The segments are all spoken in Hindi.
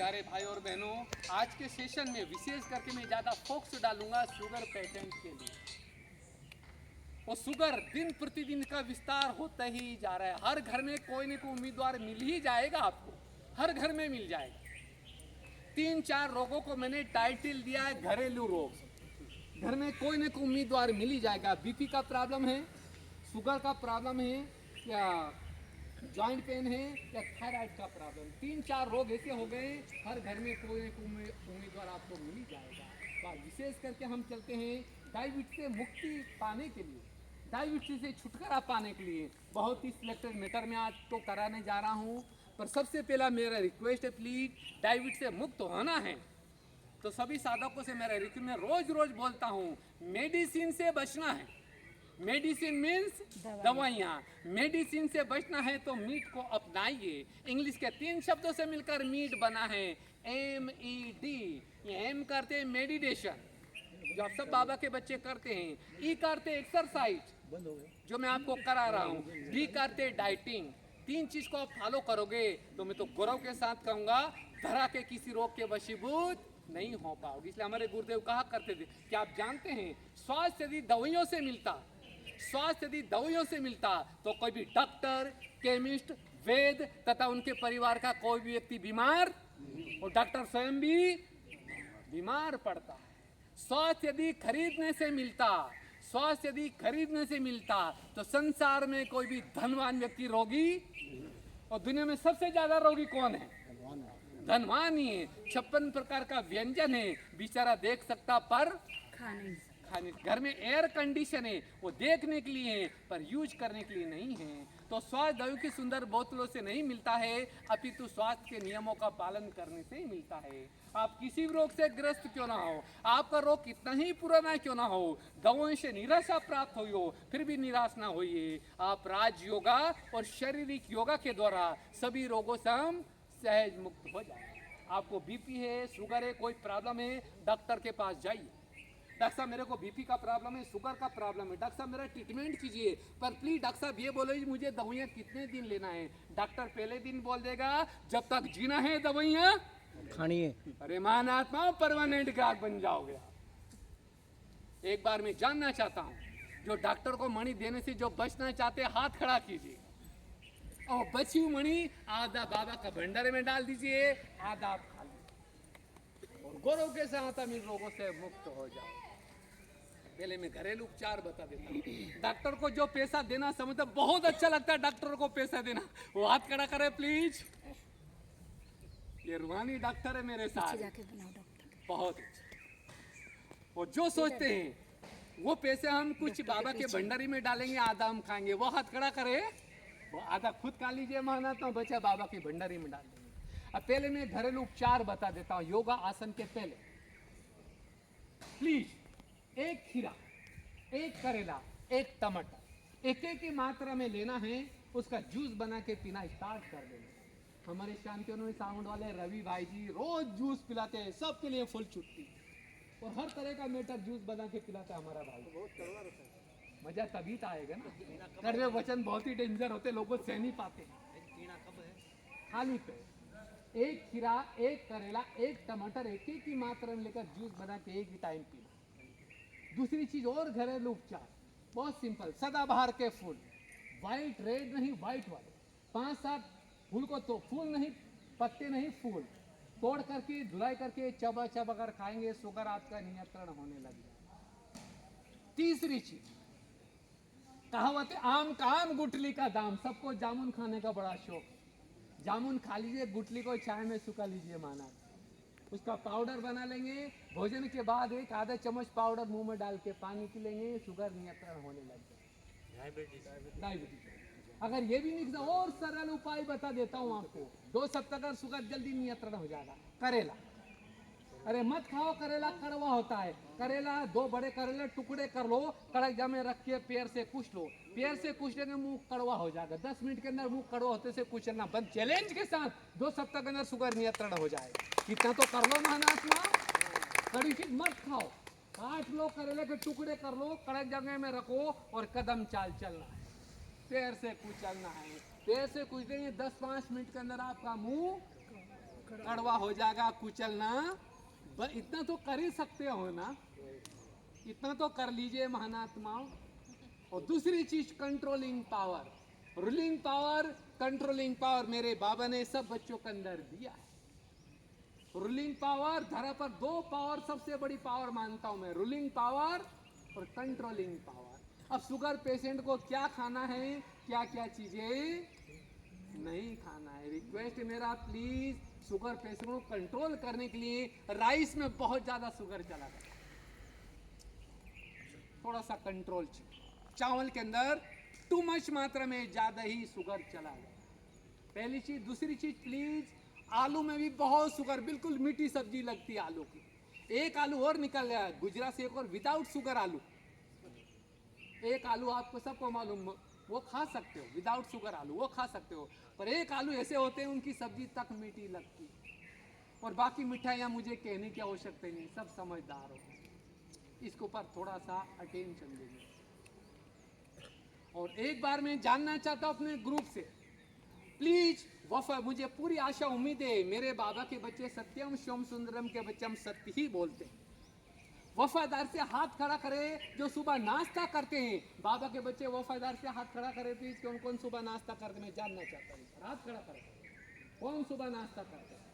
प्यारे भाई और बहनों, आज के सेशन में विशेष करके मैं ज़्यादा फोकस डालूंगा शुगर पेशेंट के लिए। वो शुगर दिन प्रतिदिन का विस्तार होता ही जा रहा है। हर घर में कोई न कोई उम्मीदवार मिल ही जाएगा आपको, हर घर में मिल जाएगा। 3-4 रोगों को मैंने टाइटल दिया है घरेलू रोग। घर में कोई न कोई उम्मीदवार मिल ही जाएगा। बीपी का प्रॉब्लम है, शुगर का प्रॉब्लम है, या जॉइंट पेन है, या थायराइड का प्रॉब्लम। 3-4 रोग ऐसे हो गए, हर घर में कोई न कोई उम्मीदवार आपको मिल ही जाएगा। तो विशेष करके हम चलते हैं डायबिटीज से मुक्ति पाने के लिए, डायबिटीज से छुटकारा पाने के लिए बहुत ही सिलेक्टेड मैटर में आज तो कराने जा रहा हूँ। पर सबसे पहला मेरा रिक्वेस्ट है, प्लीज डायबिटीज से मुक्त होना है तो सभी साधकों से मेरा रिक्वेस्ट, मैं रोज रोज बोलता हूँ, मेडिसिन से बचना है। मेडिसिन मीन्स दवाइयाँ। मेडिसिन से बचना है तो मीट को अपनाइए। इंग्लिश के 3 शब्दों से मिलकर मीट बना है, MED। ये एम करते हैं मेडिटेशन, जो आप सब बाबा के बच्चे करते हैं। ई करते एक्सरसाइज, जो मैं आपको करा रहा हूँ। डी करते डाइटिंग। 3 चीज को आप फॉलो करोगे तो मैं तो गौरव के साथ कहूँगा, धरा के किसी रोग के वशीभूत नहीं हो पाओगे। इसलिए हमारे गुरुदेव कहा करते थे कि आप जानते हैं, स्वास्थ्य यदि दवाइयों से मिलता, स्वास्थ्य यदि दवाइयों से मिलता तो कोई भी डॉक्टर, केमिस्ट, वैद्य तथा उनके परिवार का कोई भी व्यक्ति बीमार, और डॉक्टर स्वयं भी बीमार पड़ता। स्वास्थ्य यदि खरीदने से मिलता, स्वास्थ्य यदि खरीदने से मिलता तो संसार में कोई भी धनवान व्यक्ति रोगी, और दुनिया में सबसे ज्यादा रोगी कौन है? धनवान ही है। 56 प्रकार का व्यंजन है, बेचारा देख सकता पर खाने। घर में एयर कंडीशन है, वो देखने के लिए है पर यूज करने के लिए नहीं है। तो स्वास्थ्य दवाई की सुंदर बोतलों से नहीं मिलता है, अपितु स्वास्थ्य के नियमों का पालन करने से ही मिलता है। आप किसी भी रोग से ग्रस्त क्यों ना हो, आपका रोग कितना ही पुराना क्यों ना हो, दवाओं से निराशा प्राप्त हुई हो, फिर भी निराश ना होइए। आप राज योगा और शारीरिक योगा के द्वारा सभी रोगों से हम सहज मुक्त हो जाए। आपको बीपी है, शुगर है, कोई प्रॉब्लम है, डॉक्टर के पास जाइए। डॉक्टर साहब मेरे को बीपी का प्रॉब्लम है, शुगर का प्रॉब्लम है, डॉक्टर साहब मेरा ट्रीटमेंट कीजिए। पर प्लीज डॉक्टर साहब ये बोलो मुझे दवाइयाँ कितने दिन लेना है। डॉक्टर पहले दिन बोल देगा जब तक जीना है दवाइयाँ खानी है। अरे महानात्मा परमानेंट ग्राहक बन जाओगे। एक बार मैं जानना चाहता हूँ, जो डॉक्टर को मणि देने से जो बचना चाहते हाथ खड़ा कीजिए, और बची हुई मणि आधा बाबा का भंडारे में डाल दीजिए, आधा आप खा लीजिए, और गौरव के साथ हम इन रोगों से मुक्त हो जाओ। पहले मैं घरेलू उपचार बता देता हूँ। डॉक्टर को जो पैसा देना समझता, बहुत अच्छा लगता है डॉक्टर को पैसा देना, वो हाथ खड़ा करे प्लीज। ये रूहानी डॉक्टर है मेरे साथ, बहुत अच्छा। वो जो सोचते हैं वो पैसे हम कुछ बाबा के भंडारी में डालेंगे, आधा हम खाएंगे, वो हाथ खड़ा करे, वो आधा खुद खा लीजिए महानात्मा, बचा बाबा की भंडारी में डाल देंगे। अब पहले मैं घरेलू उपचार बता देता हूँ योगा आसन के पहले। प्लीज 1 खीरा, 1 करेला, 1 टमाटर, एक की मात्रा में लेना है, उसका जूस बना के पीना स्टार्ट कर देना। हमारे शांतिवन साउंड वाले रवि भाई जी रोज जूस पिलाते हैं, सबके लिए फुल छुट्टी, और हर तरह का मैटर जूस बना के पिलाता है हमारा भाई। बहुत कड़वा रहता है, मजा तभी तो आएगा ना। कड़वे वचन बहुत ही डेंजर होते, लोग सह नहीं पाते। खाली पे 1 खीरा, 1 करेला, 1 टमाटर, एक की मात्रा में लेकर जूस बना के एक ही टाइम पीना। दूसरी चीज और घरेलू उपचार बहुत सिंपल, सदाबहार के फूल, व्हाइट रेड नहीं, व्हाइट वाले 5-7 फूल को, तो फूल नहीं, पत्ते नहीं, फूल तोड़ करके धुलाई करके चबा चबा कर खाएंगे, शुगर आपका नियंत्रण होने लग जाएगा। तीसरी चीज कहावत है, आम का आम गुठली का दाम। सबको जामुन खाने का बड़ा शौक, जामुन खा लीजिए, गुठली को चाय में सुखा लीजिए माना, उसका पाउडर बना लेंगे। भोजन के बाद 1 आधा चम्मच पाउडर मुंह में डाल के पानी पी लेंगे, शुगर नियंत्रण होने लग जाए। डायबिटीज अगर ये भी नहीं, और सरल उपाय बता देता हूँ आपको, 2 सप्ताह का शुगर जल्दी नियंत्रण हो जाएगा। करेला, अरे मत खाओ करेला, कड़वा होता है। करेला 2 बड़े करेले टुकड़े कर लो, कड़क जमे रख के पैर से कुछ लो, पैर से कुचलने में मुंह कड़वा हो जाएगा। 10 मिनट के अंदर मुंह कड़वा होते से कुचलना बंद, चैलेंज के साथ 2 सप्ताह के अंदर शुगर नियंत्रण हो जाएगा। कितना तो कर लो महानात्मा, कड़ी चीज मत खाओ, काट लो, करेले के टुकड़े कर लो, कड़क जगह में रखो, और कदम चाल चलना है, पैर से कुचलना है। पैर से कुचलेंगे 10-5 मिनट के अंदर आपका मुंह कड़वा हो जाएगा कुचलना। इतना तो कर ही सकते हो ना, इतना तो कर लीजिए महानात्माओं। और दूसरी चीज controlling power, ruling power, controlling power मेरे बाबा ने सब बच्चों के अंदर दिया है। रूलिंग पावर, धरा पर दो पावर सबसे बड़ी पावर मानता हूं मैं, रूलिंग पावर और कंट्रोलिंग पावर। अब शुगर पेशेंट को क्या खाना है, क्या क्या चीजें नहीं खाना है। रिक्वेस्ट मेरा प्लीज, शुगर पेशेंट को कंट्रोल करने के लिए राइस में बहुत ज्यादा शुगर चला गया, थोड़ा सा कंट्रोल चाहिए। चावल के अंदर टू मच मात्रा में ज्यादा ही शुगर चला गया, पहली चीज। दूसरी चीज प्लीज, आलू में भी बहुत शुगर, बिल्कुल मीठी सब्जी लगती है आलू की। एक आलू और निकल गया गुजरात से, एक और विदाउट शुगर आलू। एक आलू आपको सबको मालूम, वो खा सकते हो, विदाउट शुगर आलू वो खा सकते हो, पर एक आलू ऐसे होते हैं उनकी सब्जी तक मीठी लगती है। और बाकी मिठाइयाँ मुझे कहने की आवश्यकता नहीं, सब समझदार हो, इसके ऊपर थोड़ा सा अटेंशन देंगे। और एक बार मैं जानना चाहता हूँ अपने ग्रुप से, प्लीज वफा, मुझे पूरी आशा उम्मीद है मेरे बाबा के बच्चे सत्यम शिवम सुंदरम के बच्चे हम सत्य ही बोलते हैं। वफादार से हाथ खड़ा करे जो सुबह नाश्ता करते हैं, बाबा के बच्चे वफादार से हाथ खड़ा करे प्लीज, कौन कौन सुबह नाश्ता करते, मैं जानना चाहता हूँ। हाथ खड़ा करे कौन सुबह नाश्ता करते हैं,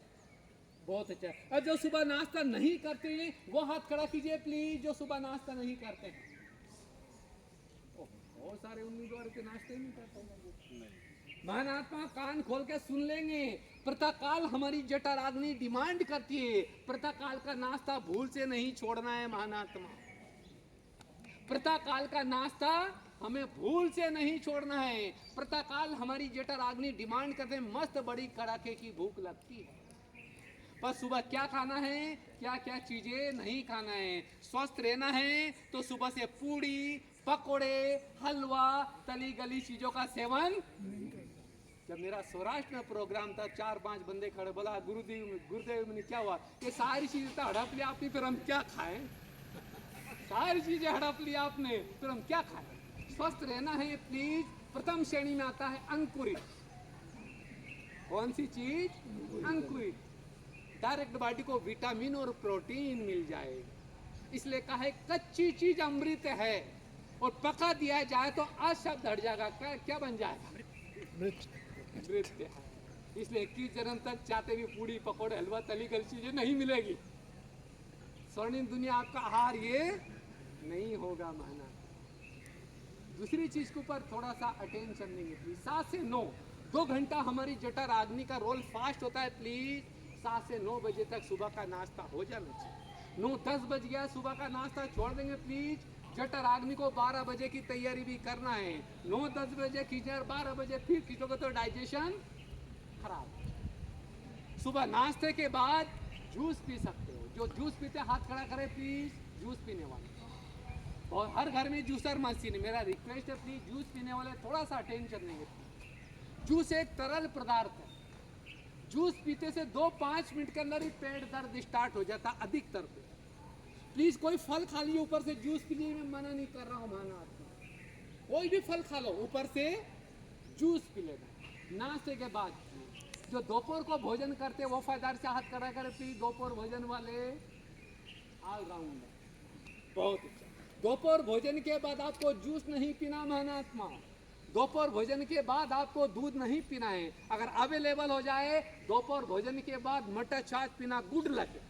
बहुत अच्छा। और जो सुबह नाश्ता नहीं करते हैं वो हाथ खड़ा कीजिए प्लीज, जो सुबह नाश्ता नहीं करते हैं। बहुत सारे उम्मीदवार के नाश्ते नहीं करते हैं। महानात्मा कान खोल के सुन लेंगे, प्रातःकाल हमारी जठराग्नि डिमांड करती है, प्रातःकाल का नाश्ता भूल से नहीं छोड़ना है महानात्मा। प्रातःकाल का नाश्ता हमें भूल से नहीं छोड़ना है। प्रातःकाल हमारी जठराग्नि डिमांड करते हैं, मस्त बड़ी कड़ाके की भूख लगती है, पर सुबह क्या खाना है, क्या क्या चीजें नहीं खाना है। स्वस्थ रहना है तो सुबह से पूड़ी पकोड़े हलवा तली गली चीजों का सेवन। जब मेरा सौराष्ट्र में प्रोग्राम था, 4-5 बंदे खड़े, बोला गुरुदेव ने क्या हुआ, ये सारी चीजें तो हड़प लिया आपने, फिर हम क्या खाएं, सारी चीजें हड़प लिया आपने, फिर हम क्या खाएं। स्वस्थ रहना है प्लीज। प्रथम श्रेणी में आता है अंकुरित। कौन सी चीज, अंकुरित। डायरेक्ट बॉडी को विटामिन और प्रोटीन मिल जाए, इसलिए कहा है कच्ची चीज अमृत है, और पका दिया जाए तो अशब्द हट जाएगा, क्या बन जाएगा, नृत्य है। इसलिए 21 जन्म तक चाहते भी पूड़ी पकौड़े हलवा तली गली चीजें नहीं मिलेगी, स्वर्णिम दुनिया आपका आहार ये नहीं होगा माना। दूसरी चीज के ऊपर थोड़ा सा अटेंशन देंगे प्लीज। 7 से 9 2 घंटा हमारी जठराग्नि का रोल फास्ट होता है प्लीज। 7 से 9 बजे तक सुबह का नाश्ता हो जाना चाहिए। 9-10 बज गया, सुबह का नाश्ता छोड़ देंगे प्लीज। जठराग्नि को 12 बजे की तैयारी भी करना है। 9-10 बजे खींचे और 12 बजे फिर खींचोगे तो डाइजेशन खराब। सुबह नाश्ते के बाद जूस पी सकते हो, जो जूस पीते हाथ खड़ा करे प्लीज, जूस पीने वाले। और हर घर में जूसर मशीन है, मेरा रिक्वेस्ट है प्लीज जूस पीने वाले थोड़ा सा अटेंशन देंगे। जूस एक तरल पदार्थ है, जूस पीते से 2-5 मिनट के अंदर ही पेट दर्द स्टार्ट हो जाता अधिकतर पे। प्लीज कोई फल खा लीजिए, ऊपर से जूस पी लीजिए, मैं मना नहीं कर रहा हूँ माना आपको, कोई भी फल खा लो ऊपर से जूस पी लेना। नाश्ते के बाद जो दोपहर को भोजन करते वफादार से हाथ करा कर प्लीज, दोपहर भोजन वाले ऑलराउंडर बहुत अच्छा। दोपहर भोजन के बाद आपको जूस नहीं पीना महानात्मा, दोपहर भोजन के बाद आपको दूध नहीं पीना है। अगर अवेलेबल हो जाए दोपहर भोजन के बाद मटर छाछ पीना गुड लगे।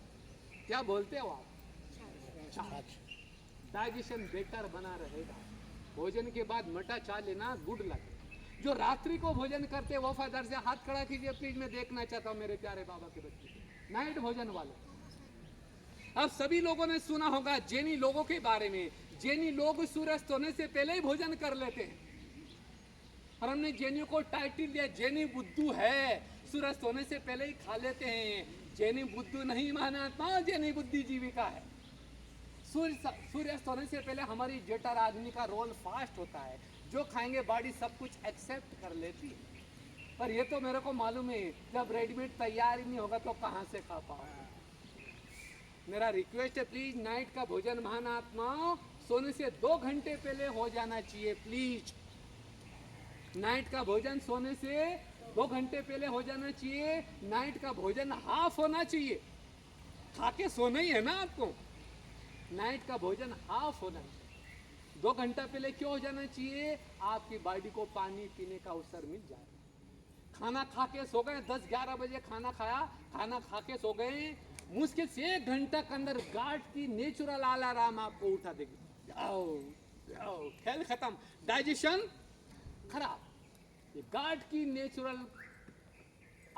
क्या बोलते हो आप, डाइजेशन बेटर बना रहेगा। भोजन के बाद मटर छाछ लेना गुड लगे। जो रात्रि को भोजन करते वफादार से हाथ खड़ा कीजिए प्लीज, मैं देखना चाहता हूँ मेरे प्यारे बाबा के बच्चे नाइट भोजन वाले। अब सभी लोगों ने सुना होगा जैनी लोगों के बारे में, जैनी लोग सूर्यास्त होने से पहले ही भोजन कर लेते हैं, और हमने जैनियों को टाइटल दिया जैनी बुद्धू है, सूर्यास्त होने से पहले ही खा लेते हैं। जैनी बुद्धू नहीं महानात्मा, जैनी बुद्धिजीविका है। सूर्यास्त होने से पहले हमारी जठराग्नि का रोल फास्ट होता है, जो खाएंगे बॉडी सब कुछ एक्सेप्ट कर लेती है। पर ये तो मेरे को मालूम है जब रेडीमेड तैयार ही नहीं होगा तो कहाँ से खा पाओ। मेरा रिक्वेस्ट है प्लीज नाइट का भोजन महानात्मा सोने से 2 घंटे पहले हो जाना चाहिए प्लीज। नाइट का भोजन सोने से 2 घंटे पहले हो जाना चाहिए। नाइट का भोजन हाफ होना चाहिए। खा के सोना ही है ना आपको, नाइट का भोजन हाफ होना चाहिए। 2 घंटा पहले क्यों हो जाना चाहिए? आपकी बॉडी को पानी पीने का अवसर मिल जाए। खाना खा के सो गए, 10-11 बजे खाना खाया, खाना खा के सो गए, मुश्किल से 1 घंटा के अंदर गार्ड की नेचुरल अलार्म आपको उठा देगी। जाओ जाओ, खेल खत्म, डाइजेशन खराब। ये गार्ड की नेचुरल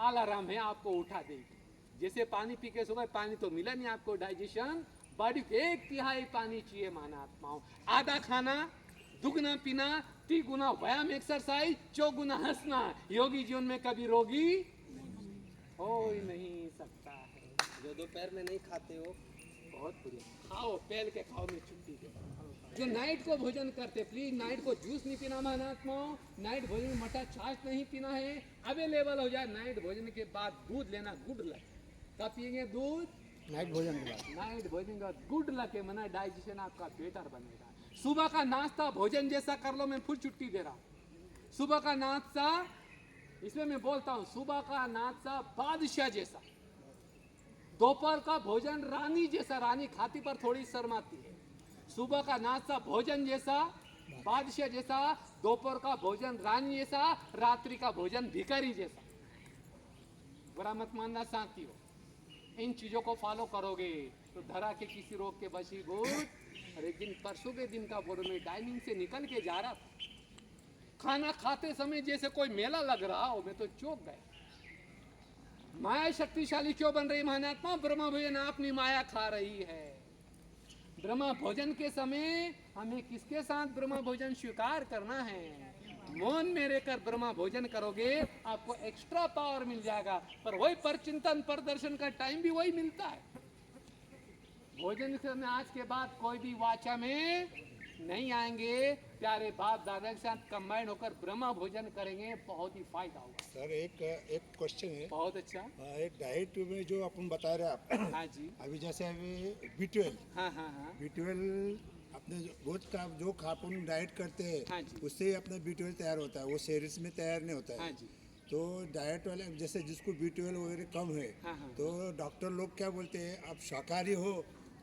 अलार्म है, आपको उठा देगी। जैसे पानी पी के सो गए, पानी तो मिला नहीं आपको, डाइजेशन, बॉडी को 1/3 पानी चाहिए मानात्माओं। आधा खाना, दुगना पीना, 3 गुना व्यायाम एक्सरसाइज, 4 गुना हंसना। योगी जीवन में कभी रोगी हो ही नहीं सकता है। जो दोपहर में नहीं खाते हो, बहुत बुरी, खाओ, पहल के खाओ में छुट्टी दे। जो नाइट को भोजन करते, प्लीज नाइट को जूस नहीं पीना महात्माओं, नाइट भोजन में मठा छाछ नहीं पीना है। अवेलेबल हो जाए नाइट भोजन के बाद दूध लेना, गुड लक। कब पिएंगे दूध? नाइट भोजन के बाद। नाइट भोजन के बाद गुड लक है, मना डाइजेशन आपका बेटर बनेगा। सुबह का नाश्ता भोजन जैसा कर लो, मैं फुल छुट्टी दे रहा हूँ। सुबह का नाश्ता, इसमें मैं बोलता हूँ, सुबह का नाश्ता बादशाह जैसा, दोपहर का भोजन रानी जैसा, रानी खाती पर थोड़ी शर्माती है। सुबह का नाश्ता भोजन जैसा, बादशाह जैसा, दोपहर का भोजन रानी जैसा, रात्रि का भोजन भिखारी जैसा। बुरा मत मानना साथियों, इन चीजों को फॉलो करोगे तो धरा के किसी रोग के बशीभूत। और एक दिन परसों के दिन का बोलो, मैं डाइनिंग से निकल के जा रहा था, खाना खाते समय जैसे कोई मेला लग रहा हो, मैं तो चौंक गया। माया शक्तिशाली क्यों बन रही महात्मा? ब्रह्मा भोजन अपनी माया खा रही है। ब्रह्मा भोजन के समय हमें किसके साथ ब्रह्मा भोजन स्वीकार करना है? मौन में रहकर ब्रह्मा भोजन करोगे, आपको एक्स्ट्रा पावर मिल जाएगा। पर वही परचिंतन प्रदर्शन का टाइम भी वही मिलता है। भोजन करने आज के बाद कोई भी वाचा में नहीं आएंगे, प्यारे बाप दादा के साथ कंबाइन होकर ब्रह्मा भोजन करेंगे, बहुत ही फायदा होगा। सर एक क्वेश्चन है। बहुत अच्छा। एक डाइट में जो अपन बता रहे हैं आप, हाँ जी, अभी जैसे अभी B12, हाँ हाँ हाँ, B12 अपने रोज का जो खापुन डाइट करते हैं, हाँ जी, उससे ही अपना B12 तैयार होता है, वो शरीर में तैयार नहीं होता हाँ है। जी, तो डाइट वाले जैसे जिसको B12 वगैरह कम है, हाँ हाँ, तो डॉक्टर लोग क्या बोलते हैं, आप शाकाहारी हो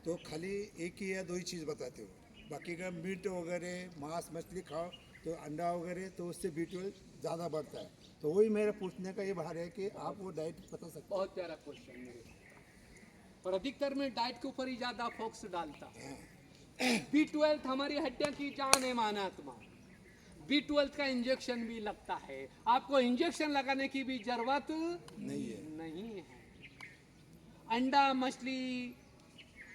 तो खाली एक ही या 2 ही चीज़ बताते हो, बाकी का मीट वगैरह मांस मछली खाओ तो अंडा वगैरह, तो उससे B12 ज़्यादा बढ़ता है। तो वही मेरा पूछने का ये भार है कि आप वो डाइट बता सकते बहुत प्यारा क्वेश्चन मेरे। पर अधिकतर में डाइट के ऊपर ही ज्यादा फोकस डालता है। B12 हमारी हड्डियां की जान है मानात्मा। B12 का इंजेक्शन भी लगता है, आपको इंजेक्शन लगाने की भी जरूरत नहीं है। अंडा, मछली,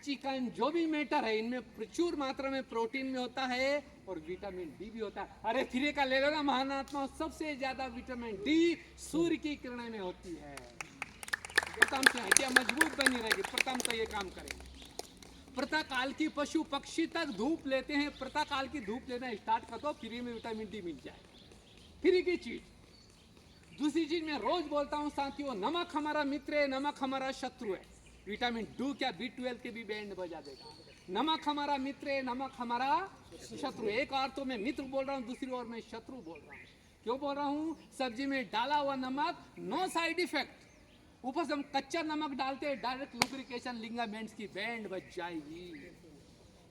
चिकन जो भी मैटर है, इनमें प्रचुर मात्रा में प्रोटीन में होता है और विटामिन डी भी होता है। अरे फिर का ले लो ना महात्मा, सबसे ज्यादा विटामिन डी सूर्य की किरणें में होती है। प्रथम से हड्डियां मजबूत बनी रहेगी, प्रथम तो ये काम करेंगे। प्रातः काल की पशु पक्षी तक धूप लेते हैं, प्रातः काल की धूप लेना स्टार्ट कर दो, फ्री में विटामिन डी मिल जाए, फ्री की चीज। दूसरी चीज मैं रोज बोलता हूँ साथियों, नमक हमारा मित्र है, नमक हमारा शत्रु है। विटामिन डी क्या B12 के भी बैंड बजा देगा। नमक हमारा मित्र है, नमक हमारा शत्रु। एक और तो मैं मित्र बोल रहा हूँ, दूसरी ओर मैं शत्रु बोल रहा हूँ। क्यों बोल रहा हूँ? सब्जी में डाला हुआ नमक नो साइड इफेक्ट, ऊपर से हम कच्चा नमक डालते हैं, डायरेक्ट लुब्रिकेशन, लिगामेंट्स की बैंड बच जाएगी।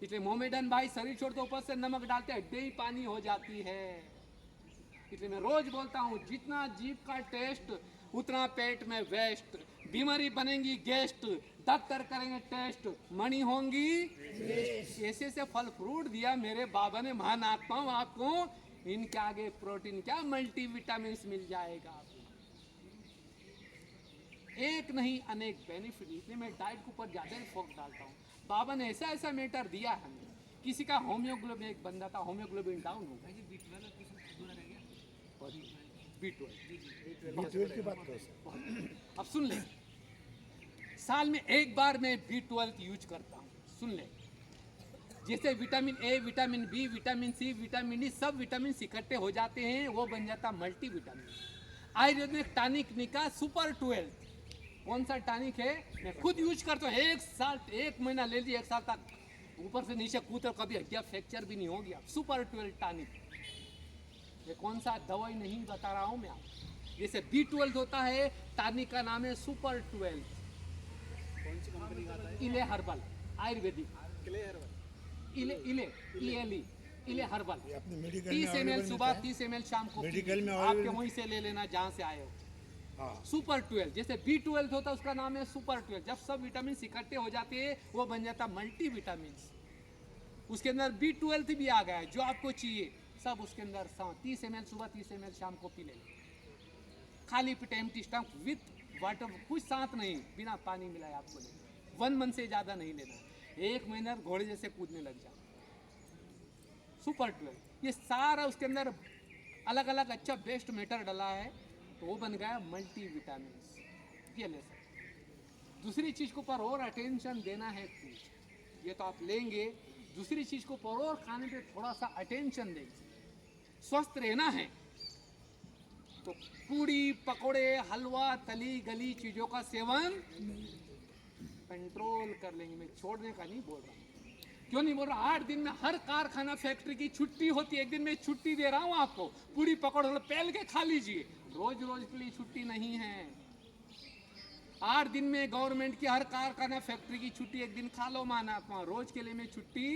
इसलिए मोमेडन भाई शरीर छोड़ते ऊपर से नमक डालते हैं, हड्डी पानी हो जाती है। इसलिए मैं रोज बोलता हूँ, जितना जीभ का टेस्ट उतना पेट में वेस्ट, बीमारी बनेगी गेस्ट, डॉक्टर करेंगे टेस्ट, मणि होंगी। ऐसे ऐसे फल फ्रूट दिया मेरे बाबा ने, महान आत्माओं, आपको इनके आगे प्रोटीन क्या, मल्टी विटामिन मिल जाएगा। एक नहीं अनेक बेनिफिट। इसलिए मैं डाइट के ऊपर ज्यादा फोकस डालता हूँ। बाबा ने ऐसा ऐसा मैटर दिया है हमें। किसी का होम्योग्लोबिन, एक बंदा था होम्योग्लोबिन डाउन हो गया, B12 की बात करो सर। अब सुन ले, साल में एक बार मैं B12 यूज करता हूँ, सुन ले। जैसे vitamin A, vitamin B, vitamin C, vitamin D, सब विटामिन इकट्ठे हो जाते हैं, वो बन जाता मल्टी विटामिन। आयुर्वेदिक टॉनिक निका सुपर 12, कौन सा टॉनिक है, मैं खुद यूज करता हूँ। 1 साल, 1 महीना ले लीजिए, 1 साल तक ऊपर से नीचे कूद, कभी हड्डियाँ फ्रैक्चर भी नहीं होगी। सुपर 12 टॉनिक, ये कौन सा दवाई नहीं बता रहा हूँ मैं आपको, जैसे B12 होता है, टॉनिक का नाम है सुपर 12। कौन सी कंपनी का आता है? इले हर्बल आयुर्वेदिक, क्ले हेयर इले हर्बल। ये अपने मेडिकल 30 में ml अवेलेबल सुबह, मिलता है। 30 ml शाम को मेडिकल में आपके available- वहीं से ले लेना जहाँ से आए हो। हाँ, सुपर 12, जैसे B12 होता है उसका नाम है सुपर 12। जब सब विटामिन इकट्ठे हो जाते हैं वो बन जाता मल्टी विटामिन। उसके अंदर B12 भी आ गया है, जो आपको चाहिए सब उसके अंदर 30 ml सुबह, 30 ml शाम को पी लेना, खाली पेट एम्प्टी स्टमक विथ वाटर, कुछ साथ नहीं, बिना पानी मिलाए आपको लेना। 1 मंथ से ज़्यादा नहीं लेना, 1 महीना घोड़े जैसे कूदने लग जाओ। सुपर 12 ये सारा उसके अंदर अलग अलग अच्छा बेस्ट मैटर डाला है, तो वो बन गया मल्टी विटामिन। ये ले सकते। दूसरी चीज़ को पर और अटेंशन देना है कुछ, ये तो आप लेंगे। दूसरी चीज़ को पर और खाने पे थोड़ा सा अटेंशन देंगे। स्वस्थ रहना है तो पूड़ी पकोड़े हलवा तली गली चीज़ों का सेवन कंट्रोल कर लेंगे। मैं छोड़ने का नहीं बोल रहा हूँ। क्यों नहीं बोल रहा? 8 दिन में हर कारखाना फैक्ट्री की छुट्टी होती है। एक दिन में छुट्टी दे रहा हूँ आपको, पूरी पकौड़े पहल के खा लीजिए। रोज रोज के लिए छुट्टी नहीं है। 8 दिन में गवर्नमेंट की हर कारखाना फैक्ट्री की छुट्टी एक दिन खा लो माना, रोज के लिए मैं छुट्टी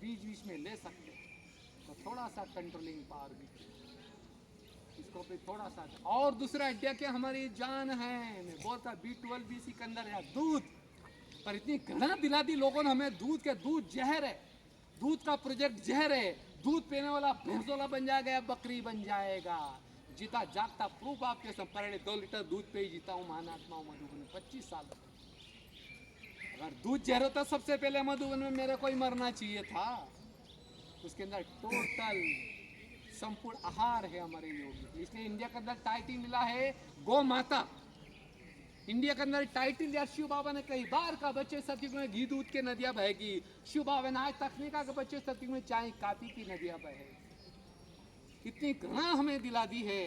बीच बीच में ले सकते हैं। तो थोड़ा सा कंट्रोलिंग पावर भी इसको पे थोड़ा सा। और दूसरा अड्डा क्या हमारी जान है, मैं बोलता B12 भी इसी के अंदर है। दूध पर इतनी घृणा दिला दी लोगों ने हमें, दूध के दूध जहर है, दूध का प्रोजेक्ट जहर है। दूध पीने वाला भैंसोला बन जाएगा, बकरी बन जाएगा। जीता जागता प्रूफ आपके सामने, 2 लीटर दूध पे ही जीता हूँ महात्मा मधुबन 25 साल। अगर दूध जहर होता सबसे पहले मधुबन में मेरे को ही मरना चाहिए था। उसके अंदर टोटल संपूर्ण आहार है हमारे योगी, इसलिए इंडिया के अंदर टाइटल मिला है गौ माता। इंडिया के अंदर टाइटल यार शिव बाबा ने कई बार का बच्चे सतयुग में घी दूध के नदियां बहेगी। शिव बाबा ने आज तक नहीं कहा कि बच्चे सतयुग में चाय काफी की नदियां बहेगी। इतनी घृणा हमें दिला दी है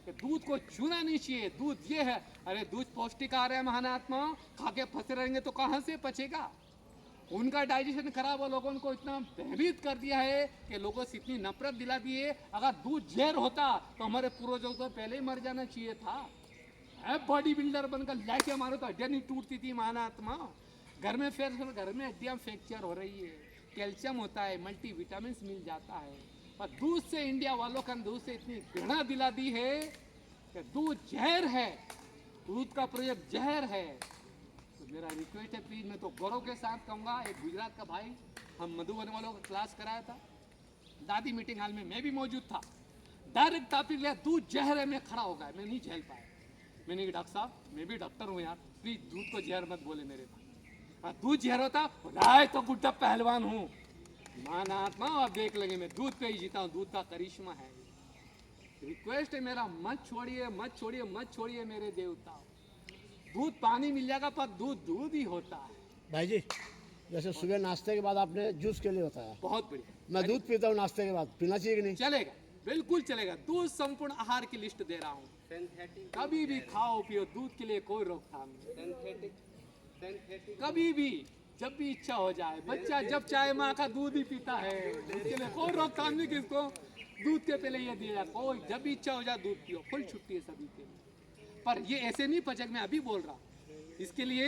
कि दूध को छूना नहीं चाहिए। दूध ये है, अरे दूध पौष्टिक आ रहा है महानात्मा, खा के फंसे रहेंगे तो कहाँ से पचेगा। उनका डाइजेशन खराब हो, लोगों को इतना भयभीत कर दिया है कि लोगों से इतनी नफरत दिला दी है। अगर दूध जहर होता तो हमारे पूर्वजों को पहले ही मर जाना चाहिए था। बॉडी बिल्डर बनकर लाके हमारे तो हड्डियाँ नहीं टूटती थी महानात्मा। घर में फिर घर में हड्डियाँ फ्रैक्चर हो रही है, कैल्शियम होता है, मल्टी विटामिन मिल जाता है। और दूध से इंडिया वालों का दूध से इतनी घृणा दिला दी है कि दूध जहर है, दूध का प्रोजेक्ट जहर है। तो मेरा रिक्वेस्ट है प्लीज, मैं तो गौरव के साथ कहूँगा, एक गुजरात का भाई, हम मधुबन वालों का क्लास कराया था, दादी मीटिंग हॉल में मैं भी मौजूद था। डायरेक्ट टॉपिक लिया, दूध जहर है, मैं खड़ा हो गया, मैं नहीं झेल पाया। मैंने कहा डॉक्टर साहब मैं भी डॉक्टर हूँ यार, प्लीज दूध को जहर मत बोले मेरे पास। दूध जहर होता राय तो गुड्डा पहलवान हूँ मानात्मा, अब देख लेंगे, मैं दूध पे ही जीता हूँ, दूध का करिश्मा है। रिक्वेस्ट है मेरा, मत छोड़िए मत छोड़िए मत छोड़िए मेरे देवता। दूध पानी मिल जाएगा पर दूध दूध ही होता है। भाई जी, जैसे सुबह नाश्ते के बाद आपने जूस के लिए बताया, बहुत बढ़िया। मैं दूध पीता हूँ नाश्ते के बाद, पीना चाहिए कि नहीं? चलेगा, बिल्कुल चलेगा। दूध संपूर्ण आहार की लिस्ट दे रहा हूँ, सिंथेटिक कभी भी खाओ पियो, दूध के लिए कोई रोकथाम नहीं। सिंथेटिक कभी भी जब भी इच्छा हो जाए, बच्चा जब चाहे माँ का दूध ही पीता है, दूध के लिए कोई रोकथाम नहीं। किसको दूध के पहले ये दिया, कोई जब भी इच्छा हो जाए दूध पियो, फुल छुट्टी है सभी के लिए। पर ये ऐसे नहीं पचक, मैं अभी बोल रहा हूँ, इसके लिए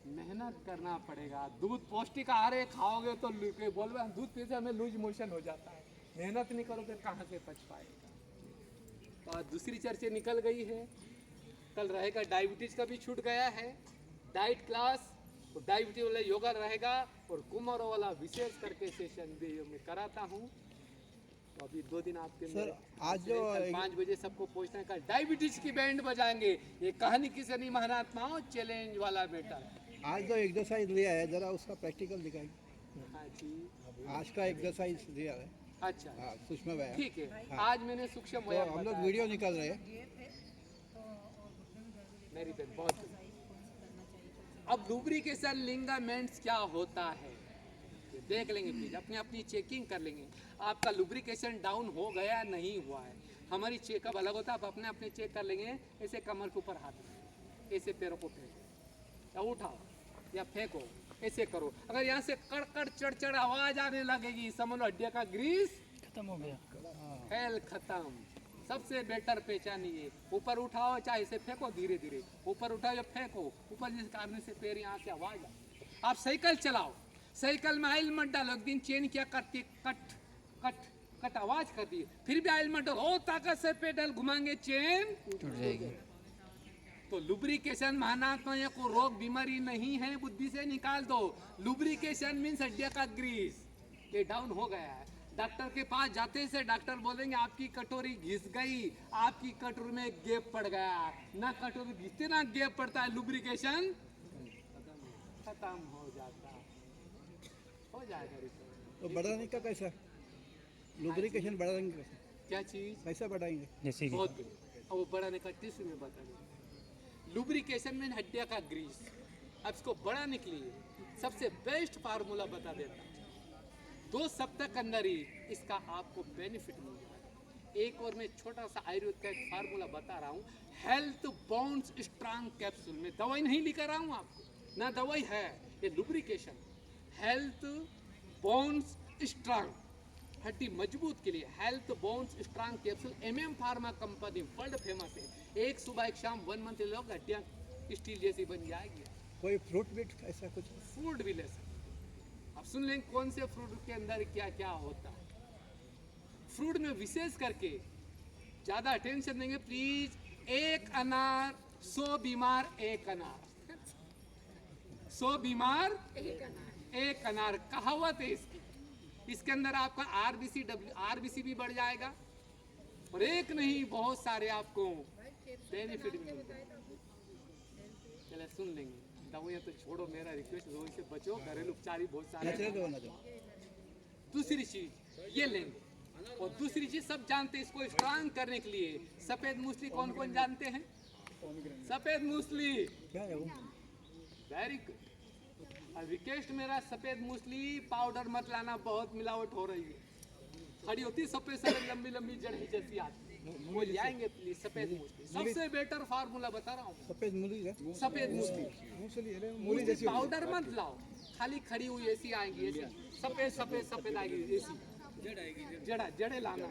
मेहनत करना पड़ेगा। दूध पौष्टिक आहार है, खाओगे तो बोल रहे दूध पीते हमें लूज मोशन हो जाता है, मेहनत नहीं करोगे कहाँ से पच पाएगा। और दूसरी चर्चा निकल गई है, कल रहेगा डायबिटीज का भी छूट गया है डाइट क्लास, तो डायबिटीज वाला योगा रहेगा और कुमारों वाला विशेष करके सेशन भी मैं कराता हूँ। तो अभी 2 दिन आपके सर, आज जो 5 बजे सबको पहुँचना है। कल डायबिटीज की बैंड बजाएंगे। ये कहानी किसे नहीं महात्माओं, चैलेंज वाला बेटा। आज जो एक्सरसाइज लिया है जरा उसका प्रैक्टिकल दिखाइए। हाँ जी, आज का एक्सरसाइज दिया है, अच्छा हाँ, सूक्ष्म व्यायाम। ठीक है। हाँ। आज मैंने सूक्ष्म तो व्यायाम हम लोग बताया। वीडियो निकाल रहे हैं। मेरी बहन बहुत बढ़िया। अब लुब्रिकेशन लिगामेंट्स क्या होता है ये देख लेंगे प्लीज, अपनी अपनी चेकिंग कर लेंगे। आपका लुब्रिकेशन डाउन हो गया नहीं हुआ है, हमारी चेकअप अलग होता है। आप अपने अपने चेक कर लेंगे। ऐसे कमर के ऊपर हाथ रखें, ऐसे पैरों को फेंको या उठाओ या फेंको, ऐसे करो। अगर यहाँ से कड़कड़ चढ़ आवाज आने लगेगी, समझ लो हड्डिया का ग्रीस खत्म हो गया। खेल खत्म। सबसे बेटर पहचानिए। ऊपर उठाओ, चाहे इसे फेंको धीरे धीरे, ऊपर उठाओ या फेंको, ऊपर जिस करने से पैर यहाँ से आवाज आए। आप साइकिल चलाओ, साइकिल में ऑयल मत डालो, एक दिन चेन क्या करती, कट कट कट आवाज करती है, फिर भी ऑयल मत डालो, ताकत से पेडल घुमाएंगे चेन टूट जाएगी। तो लुब्रिकेशन महानात्मा या कोई रोग बीमारी नहीं है, बुद्धि से निकाल दो। लुब्रिकेशन मीन्स हड्डिया का ग्रीस, ये डाउन हो गया है। डॉक्टर के पास जाते से डॉक्टर बोलेंगे आपकी कटोरी घिस गई, आपकी कटोरी में गैप पड़ गया। ना कटोरी घिसते ना गैप पड़ता है, लुब्रिकेशन खत्म हो जाता है, हो जाएगा रिपेयर। तो बढ़ाने का कैसा, लुब्रिकेशन बढ़ाएंगे कैसे, क्या चीज कैसा बढ़ाएंगे? जैसे कि बहुत बढ़िया, अब वो बढ़ाने का टिश्यू में बता दें। लुब्रिकेशन में हड्डिया का ग्रीस, अब इसको बढ़ाने के लिए सबसे बेस्ट फार्मूला बता देता हूं। 2 सप्ताह के अंदर ही इसका आपको बेनिफिट मिल जाएगा। एक और मैं छोटा सा आयुर्वेद का एक फार्मूला बता रहा हूँ, हेल्थ बोन्स स्ट्रांग कैप्सूल में। दवाई नहीं लेकर रहा हूँ आपको, ना दवाई है, ये लुब्रिकेशन, हेल्थ बोन्स स्ट्रांग, हड्डी मजबूत के लिए health bones strong capsule, MM pharma company world famous है। एक सुबह एक शाम 1 मंथ ले लो, हड्डियाँ स्टील जैसी बन जाएगी। कोई फ्रूट बीट ऐसा कुछ? फ्रूट भी ले सकते। अब सुन लें कौन से फ्रूट के अंदर क्या क्या होता है। फ्रूट में विशेष करके ज्यादा अटेंशन देंगे प्लीज। 1 अनार 100 बीमार 1 अनार, 100 बीमार 1 अनार कहावत है इसकी। इसके अंदर आपका आरबीसी भी बढ़ जाएगा, और एक नहीं बहुत सारे आपको बेनिफिट भी मिल जाएगा। चले सुन लेंगे, दवाइयाँ तो छोड़ो, मेरा रिक्वेस्ट दवाई से बचो, घरेलू उपचार ही बहुत सारे नेचुरल हैं। दवा ना दो। दूसरी चीज ये लेंगे, और दूसरी चीज सब जानते हैं, इसको स्ट्रांग करने के लिए सफेद मूसली कौन कौन जानते हैं? सफेद मूसली, क्या है वो? Very good. और रिक्वेस्ट मेरा, सफेद मूसली पाउडर मत लाना, बहुत मिलावट हो रही है। खड़ी होती सफेद सफेद लंबी लंबी जड़ी जैसी आती, वो ले आएंगे प्लीज सफेद मूसली। सबसे बेटर फार्मूला बता रहा हूँ, सफेद मूली है, सफेद मूसली। मूली है, मूली मूसली जैसी होती पाउडर मत लाओ, खाली खड़ी हुई ऐसी आएगी, ऐसी सफेद सफेद सफेद आएगी, ऐसी जड़े लाना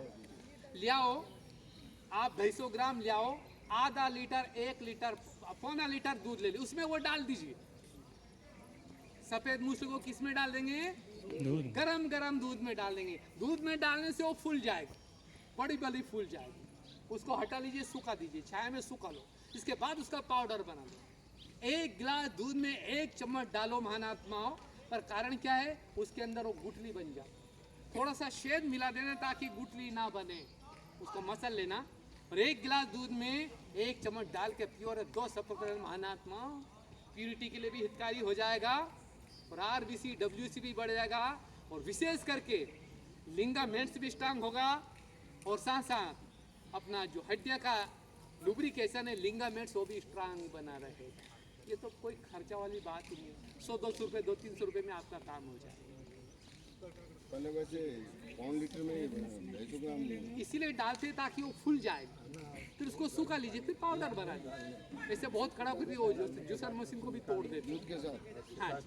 ले आओ। आप 250 ग्राम ले आओ, आधा लीटर 1 लीटर 1.25 लीटर दूध ले ली, उसमें वो डाल दीजिए। सफेद मूसली को किस में डाल देंगे? दूध। गरम गरम दूध में डाल देंगे। दूध में डालने से वो फूल जाएगा, बड़ी बड़ी फूल जाएगी। उसको हटा लीजिए, सूखा दीजिए, छाया में सूखा लो। इसके बाद उसका पाउडर बना लो। 1 गिलास दूध में 1 चम्मच डालो महानात्माओं, पर कारण क्या है? उसके अंदर वो गुठली बन जाए। थोड़ा सा शहद मिला देना ताकि गुठली ना बने, उसको मसल लेना, और 1 गिलास दूध में 1 चम्मच डाल के पियो, और 2 सप्ताह महानात्माओं प्यूरिटी के लिए भी हितकारी हो जाएगा, और आरबीसी डब्ल्यूसी भी बढ़ जाएगा, और विशेष करके लिंगामेंट्स भी स्ट्रांग होगा, और साथ साथ अपना जो हड्डिया का लुब्रिकेशन है, लिंगामेंट्स वो भी स्ट्रांग बना रहेगा। ये तो कोई खर्चा वाली बात ही नहीं है, 100-200 रुपये 200-300 रुपये में आपका काम हो जाएगा। पहले वैसे 1 लीटर में 250 ग्राम इसीलिए डालते हैं ताकि वो फूल जाएगा, फिर उसको सूखा लीजिए, फिर पाउडर बना लीजिए। ऐसे बहुत खड़ा करके वो जूसर मशीन को भी तोड़ देते दूध के साथ। हाँ,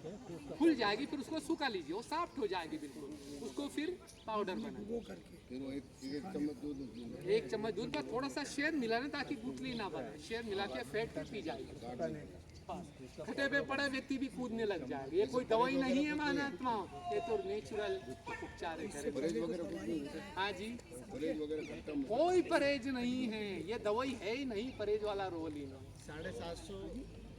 फूल जाएगी, फिर उसको सूखा लीजिए, वो सॉफ्ट हो जाएगी बिल्कुल, उसको फिर पाउडर बना लीजिए। फिर वो एक चम्मच दूध 1 चम्मच दूध पर थोड़ा सा शहद मिलाना ताकि गुठली ना बने, शहद मिला के फेंट के पी जाएगी। खटे पे पड़े व्यक्ति भी कूदने लग जाएगा। ये कोई दवाई नहीं है महानात्माओं, ये तो नेचुरल उपचार है। परहेज वगैरह कुछ नहीं होता? हाँ जी, परहेज वगैरह खत्म। कोई परहेज नहीं है, ये दवाई है ही नहीं, परहेज वाला रोल ही नहीं। 750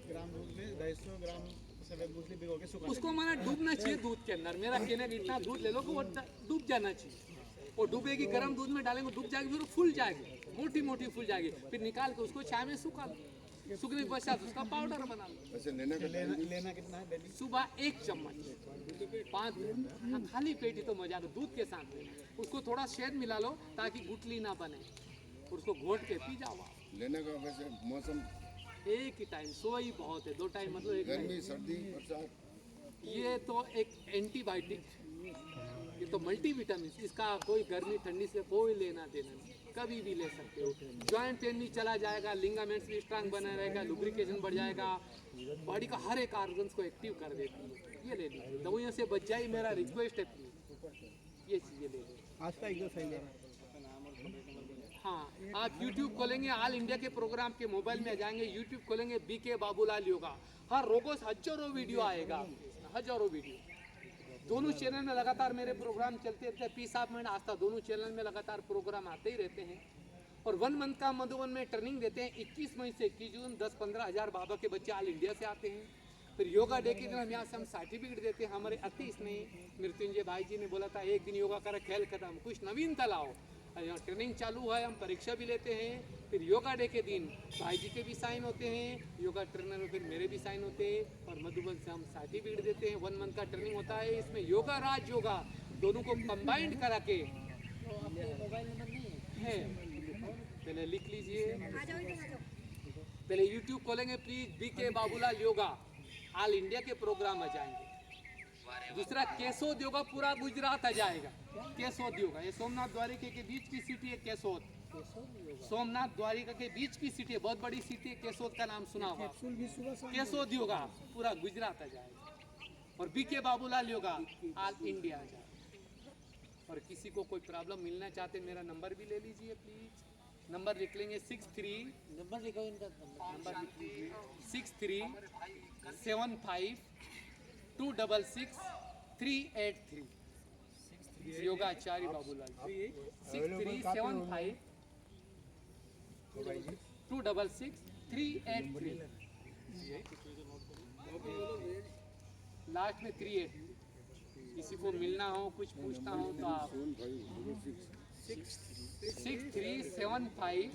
ग्राम दूध में 250 ग्राम सफेद मूली भिगो के सुखा उसको माना डूबना चाहिए दूध के अंदर। मेरा कहने का इतना दूध ले लो कि वो डूब जाना चाहिए, वो डूबेगी, गर्म दूध में डालेंगे डूब जाएगी, फिर वो फूल जाएगी, मोटी मोटी फूल जाएगी, फिर निकाल के उसको छाया में सूखा लो, सूखने के पश्चात उसका पाउडर बना लो। वैसे लेने का लेना कितना है डेली? सुबह 1 चम्मच 5 दिन, हाँ, खाली पेट ही तो मजा आता, दूध के साथ में उसको थोड़ा शहद मिला लो ताकि गुठली ना बने, और उसको घोट के पी जाओ आप। लेने का वैसे मौसम एक ही टाइम, सो ही बहुत है, 2 टाइम मतलब एक गर्मी टाइम। सर्दी बरसात, ये तो एक एंटीबायोटिक, ये तो मल्टीविटामिन, इसका कोई गर्मी ठंडी से कोई लेना देना नहीं, कभी भी ले सकते हो। जॉइंट पेन भी चला जाएगा, लिंगामेंट्स भी स्ट्रांग बना रहेगा, लुब्रिकेशन बढ़ जाएगा, बॉडी का हर एक ऑर्गन्स को एक्टिव कर देती है। ये ले लीजिए, दवाइयों से बच जाए, मेरा रिक्वेस्ट है प्लीज, ये चीज़ें ले लीजिए। आज का एक दो सही है। हाँ, आप YouTube खोलेंगे, ऑल इंडिया के प्रोग्राम के मोबाइल में आ जाएंगे, YouTube खोलेंगे BK बाबूलाल योगा, हर रोज हजारों वीडियो आएगा आपके इसमें, हजारों वीडियो। दोनों चैनल में लगातार मेरे प्रोग्राम चलते रहते हैं, पीस ऑफ माइंड आस्था दोनों चैनल में लगातार प्रोग्राम आते ही रहते हैं। और 1 मंथ का मधुबन में ट्रेनिंग देते हैं 21 मई से 21 जून, 10-15 हज़ार बाबा के बच्चे ऑल इंडिया से आते हैं। फिर योगा डे के दिन हम यहाँ से हम सर्टिफिकेट देते हैं। हमारे अति स्नेही मृत्युंजय भाई जी ने बोला था एक दिन योगा करें खेल खत्म, कुछ नवीनता लाओ। यहाँ ट्रेनिंग चालू है, हम परीक्षा भी लेते हैं। फिर योगा डे के दिन भाई जी के भी साइन होते हैं, योगा ट्रेनर में फिर मेरे भी साइन होते हैं और मधुबन से हम सर्टिफिकेट देते हैं। 1 मंथ का ट्रेनिंग होता है, इसमें योगा राज योगा दोनों को कंबाइंड करा के है। पहले लिख लीजिए, पहले YouTube खोलेंगे please BK Babulal yoga, all India के प्रोग्राम आ जाएंगे। दूसरा केसोद योगा पूरा गुजरात आ जाएगा। केसोद योगा ये सोमनाथ द्वारिका के बीच की सिटी है केसोद, सोमनाथ द्वारिका के बीच की सिटी है, बहुत बड़ी सिटी है केसोद का नाम सुना होगा। केसोद योगा पूरा गुजरात आ जाएगा और BK Babulal yoga all India आ जाएगा। और किसी को कोई प्रॉब्लम मिलना चाहते मेरा नंबर भी ले लीजिए प्लीज, नंबर लिख लेंगे 63 नंबर लिखो इनका नंबर लिख लीजिए 6375 266 383 योगा आचार्य बाबूलाल 6375 266 383 लास्ट में 38। किसी को मिलना हो कुछ पूछना हो तो आप 6375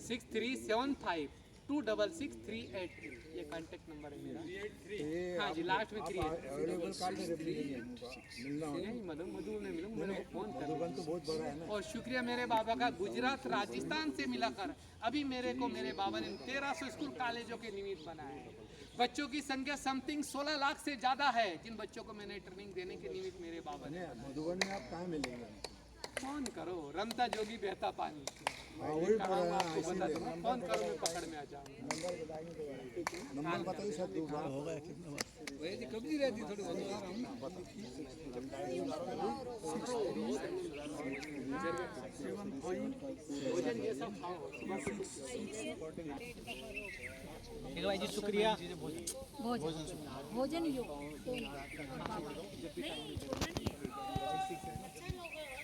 6375 266 383 ये कांटेक्ट नंबर है मेरा। हाँ जी लास्ट में 38 अवेलेबल कार्ड है मिलना हो नहीं मधु ने मिलूँ मेरे को फोन कर मधुबन तो बहुत बड़ा है ना। और शुक्रिया मेरे बाबा का गुजरात राजस्थान से मिलाकर अभी मेरे को मेरे बाबा ने 1300 स्कूल कॉलेजों के निमित्त बनाया है। बच्चों की संख्या समथिंग 16 लाख से ज़्यादा है जिन बच्चों को मैंने ट्रेनिंग देने के निमित्त मेरे बाबा ने। मधुबन में आप कहाँ मिलेंगे? फोन करो, रमता जोगी बहता पानी। हाँ वही बोल रहे हैं, आपको बता दूंगा, इसीलिए फोन करो मैं पकड़ में आ जाऊंगा। नंबर बताइए सर दूसरा होगा। भोजन ये सब खाओ। भाई जी शुक्रिया। भोजन योग